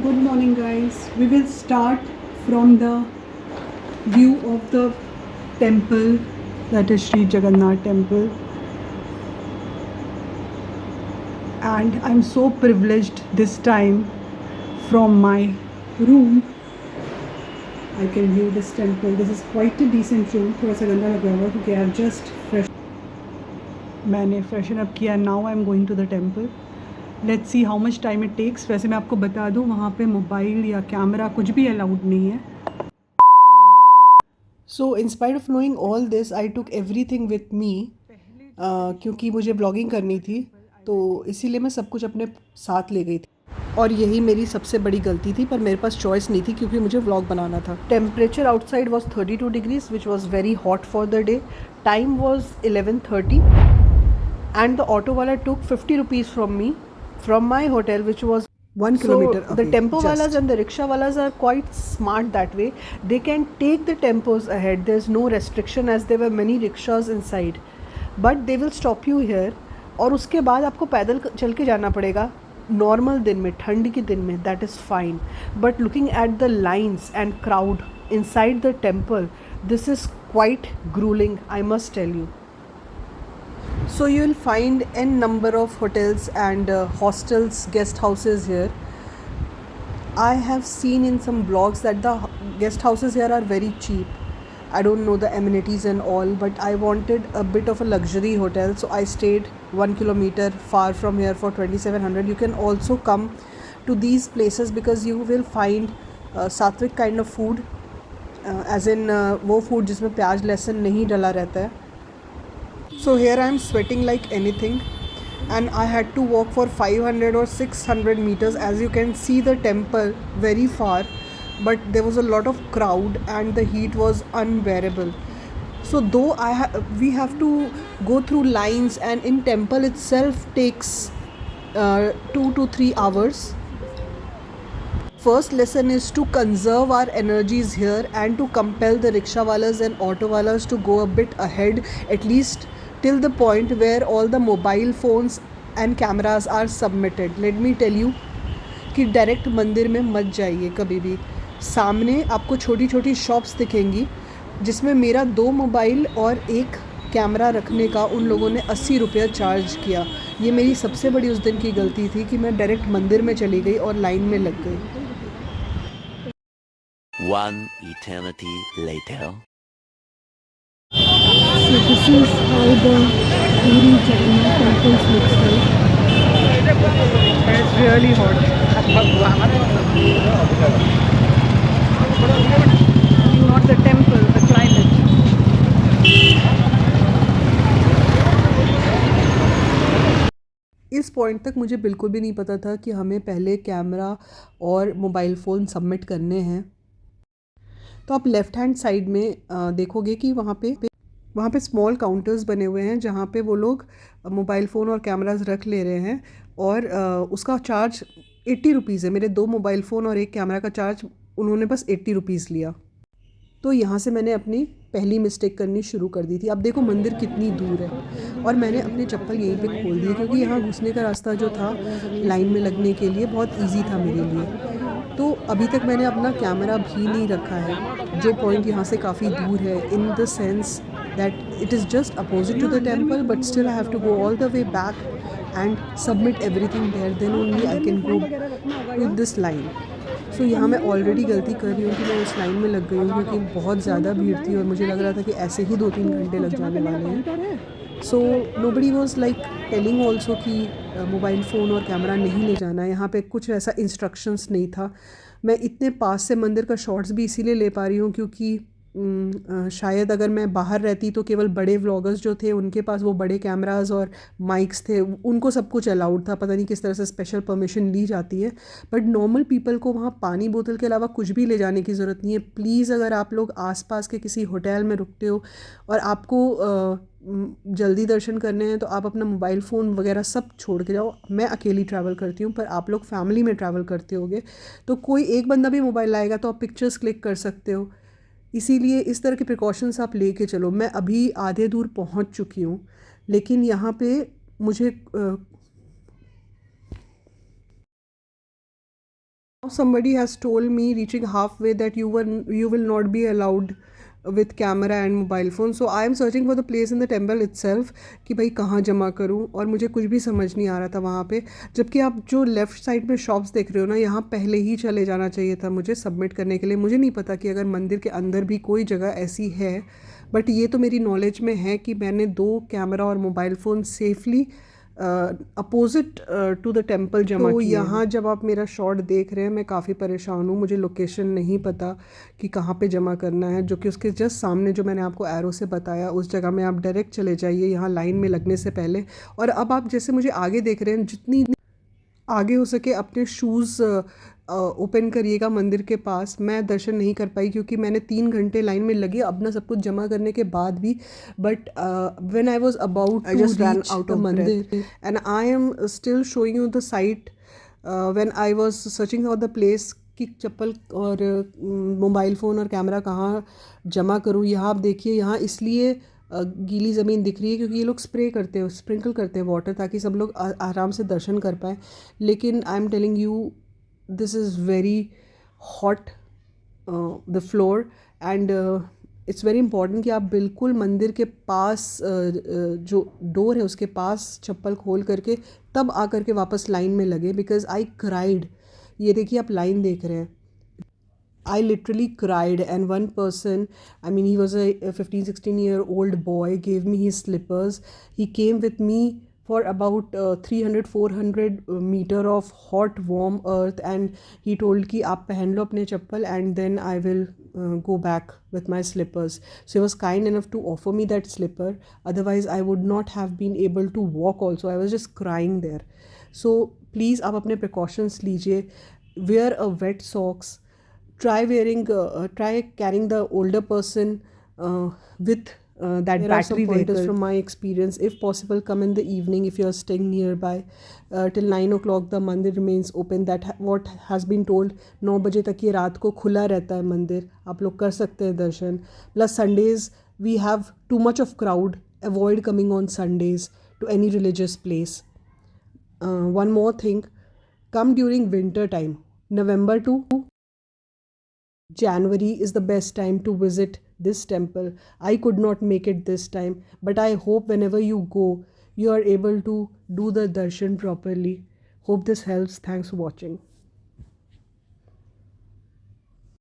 Good morning, guys. We will start from the view of the temple, that is Sri Jagannath temple. And I'm so privileged this time from my room. I can view this temple. This is quite a decent room. थोड़ा सा गंदा लग रहा होगा क्योंकि I've just मैंने freshen up किया. Now I am going to the temple. Let's see how much time it takes. वैसे मैं आपको बता दूं, वहाँ पे मोबाइल या कैमरा कुछ भी अलाउड नहीं है. So in spite of knowing all this I took everything with me, क्योंकि मुझे ब्लॉगिंग करनी थी, तो इसीलिए मैं सब कुछ अपने साथ ले गई थी. और यही मेरी सबसे बड़ी गलती थी, पर मेरे पास चॉइस नहीं थी क्योंकि मुझे व्लॉग बनाना था. Temperature outside was 32 degrees which was very hot for the day. Time was 11:30 and the auto wala took 50 rupees from me from my hotel, which was 1 kilometer away. The tempo walas and the rickshaw walas are quite smart that way. They can take the tempos ahead. There's no restriction as there were many rickshaws inside, but they will stop you here. और उसके बाद आपको पैदल चल के जाना पड़ेगा normal दिन में, ठंड के दिन में. That is fine, but looking at the lines and crowd inside the temple, this is quite grueling, I must tell you. So you will find n number of hotels and hostels, guest houses here. I have seen in some blogs that the guest houses here are very cheap. I don't know the amenities and all, but I wanted a bit of a luxury hotel, so I stayed 1 kilometer far from here for 2700. You can also come to these places because you will find sattvic kind of food, as in वो food जिसमें प्याज लहसुन नहीं डला रहता है. So here I am sweating like anything, and I had to walk for 500 or 600 meters. As you can see the temple very far, but there was a lot of crowd and the heat was unbearable. So though we have to go through lines, and in temple itself takes 2 to 3 hours. First lesson is to conserve our energies here and to compel the rickshaw walas and auto walas to go a bit ahead, at least till the point where all the mobile phones and cameras are submitted. Let me tell you कि direct मंदिर में मत जाइए कभी भी. सामने आपको छोटी छोटी शॉप्स दिखेंगी जिसमें मेरा 2 मोबाइल और 1 कैमरा रखने का उन लोगों ने 80 रुपया चार्ज किया. ये मेरी सबसे बड़ी उस दिन की गलती थी कि मैं डायरेक्ट मंदिर में चली गई और लाइन में लग गई. One eternity later. So this is how the Puri Jagannath temples looks like. It's really hot. Not the temple, the climate. इस पॉइंट तक मुझे बिल्कुल भी नहीं पता था कि हमें पहले कैमरा और मोबाइल फ़ोन सबमिट करने हैं. तो आप लेफ़्ट हैंड साइड में देखोगे कि वहाँ पे स्मॉल काउंटर्स बने हुए हैं जहाँ पे वो लोग मोबाइल फ़ोन और कैमरास रख ले रहे हैं, और उसका चार्ज 80 रुपीज़ है. मेरे 2 मोबाइल फ़ोन और 1 कैमरा का चार्ज उन्होंने बस 80 रुपीज़ लिया. तो यहाँ से मैंने अपनी पहली मिस्टेक करनी शुरू कर दी थी. अब देखो मंदिर कितनी दूर है, और मैंने अपनी चप्पल यहीं पे खोल दी क्योंकि यहाँ घुसने का रास्ता जो था लाइन में लगने के लिए बहुत ईजी था मेरे लिए. तो अभी तक मैंने अपना कैमरा भी नहीं रखा है, जो पॉइंट यहाँ से काफ़ी दूर है, in the sense that it is just opposite to the temple, but still I have to go all the way back and submit everything there. Then only I can go with this line. So यहाँ मैं already गलती कर रही हूँ कि मैं उस line में लग गई हूँ क्योंकि बहुत ज़्यादा भीड़ थी और मुझे लग रहा था कि ऐसे ही 2-3 घंटे लग जाने वाले हैं. So nobody was like telling also कि मोबाइल फ़ोन और कैमरा नहीं ले जाना है. यहाँ पे कुछ ऐसा इंस्ट्रक्शंस नहीं था. मैं इतने पास से मंदिर का शॉट्स भी इसीलिए ले पा रही हूँ क्योंकि शायद अगर मैं बाहर रहती तो केवल बड़े व्लॉगर्स जो थे उनके पास वो बड़े कैमरास और माइक्स थे, उनको सब कुछ अलाउड था. पता नहीं किस तरह से स्पेशल परमिशन ली जाती है, बट नॉर्मल पीपल को वहाँ पानी बोतल के अलावा कुछ भी ले जाने की ज़रूरत नहीं है. प्लीज़ अगर आप लोग आसपास के किसी होटल में रुकते हो और आपको जल्दी दर्शन करने हैं तो आप अपना मोबाइल फ़ोन वगैरह सब छोड़ के जाओ. मैं अकेली ट्रैवल करती हूँ, पर आप लोग फैमिली में ट्रैवल करते होगे तो कोई एक बंदा भी मोबाइल लाएगा तो आप पिक्चर्स क्लिक कर सकते हो. इसीलिए इस तरह के प्रिकॉशंस आप लेके चलो. मैं अभी आधे दूर पहुंच चुकी हूं, लेकिन यहाँ पे मुझे Somebody has told me reaching halfway that you will not be allowed with camera and mobile phone. So I am searching for the place in the temple itself कि भाई कहाँ जमा करूँ, और मुझे कुछ भी समझ नहीं आ रहा था वहाँ पे. जबकि आप जो लेफ़्ट साइड में शॉप्स देख रहे हो ना, यहाँ पहले ही चले जाना चाहिए था मुझे सबमिट करने के लिए. मुझे नहीं पता कि अगर मंदिर के अंदर भी कोई जगह ऐसी है, बट ये तो मेरी नॉलेज में है कि मैंने 2 कैमरा और mobile phone safely opposite to the temple जमा किए. तो यहाँ जब आप मेरा शॉट देख रहे हैं, मैं काफ़ी परेशान हूँ. मुझे लोकेशन नहीं पता कि कहाँ पे जमा करना है, जो कि उसके जस्ट सामने जो मैंने आपको एरो से बताया उस जगह में आप डायरेक्ट चले जाइए यहाँ लाइन में लगने से पहले. और अब आप जैसे मुझे आगे देख रहे हैं, जितनी आगे हो सके अपने शूज़ ओपन करिएगा मंदिर के पास. मैं दर्शन नहीं कर पाई क्योंकि मैंने 3 घंटे लाइन में लगी अपना सब कुछ जमा करने के बाद भी. But when I was about to reach out of मंदिर, and I am still showing you the site when I was searching for the place कि चप्पल और मोबाइल फ़ोन और कैमरा कहाँ जमा करूँ. यहाँ आप देखिए, यहाँ इसलिए गीली ज़मीन दिख रही है क्योंकि ये लोग स्प्रिंकल करते हैं वाटर, ताकि सब लोग आराम से दर्शन कर पाएँ. लेकिन I am telling you, this is very hot, the floor, and it's very important कि आप बिल्कुल मंदिर के पास जो डोर है उसके पास चप्पल खोल करके तब आकर के वापस लाइन में लगे. Because I cried. ये देखिए, आप लाइन देख रहे हैं. I literally cried, and one person, I mean, he was a 15-16-year-old boy, gave me his slippers. He came with me for about 300-400 meter of hot warm earth, and he told कि आप पहन लो अपने चप्पल and then I will go back with my slippers. So he was kind enough to offer me that slipper. Otherwise I would not have been able to walk also. I was just crying there. So please आप अपने precautions लीजिए. Wear a wet socks. Try carrying the older person with that battery vehicle. There are some pointers from my experience. If possible, come in the evening if you are staying nearby. Till 9 o'clock the mandir remains open. That what has been told. 9 बजे तक ये रात को खुला रहता है मंदिर. आप लोग कर सकते हैं दर्शन. Plus Sundays we have too much of crowd. Avoid coming on Sundays to any religious place. One more thing. Come during winter time. November to January is the best time to visit this temple. I could not make it this time, but I hope whenever you go, you are able to do the darshan properly. Hope this helps. Thanks for watching.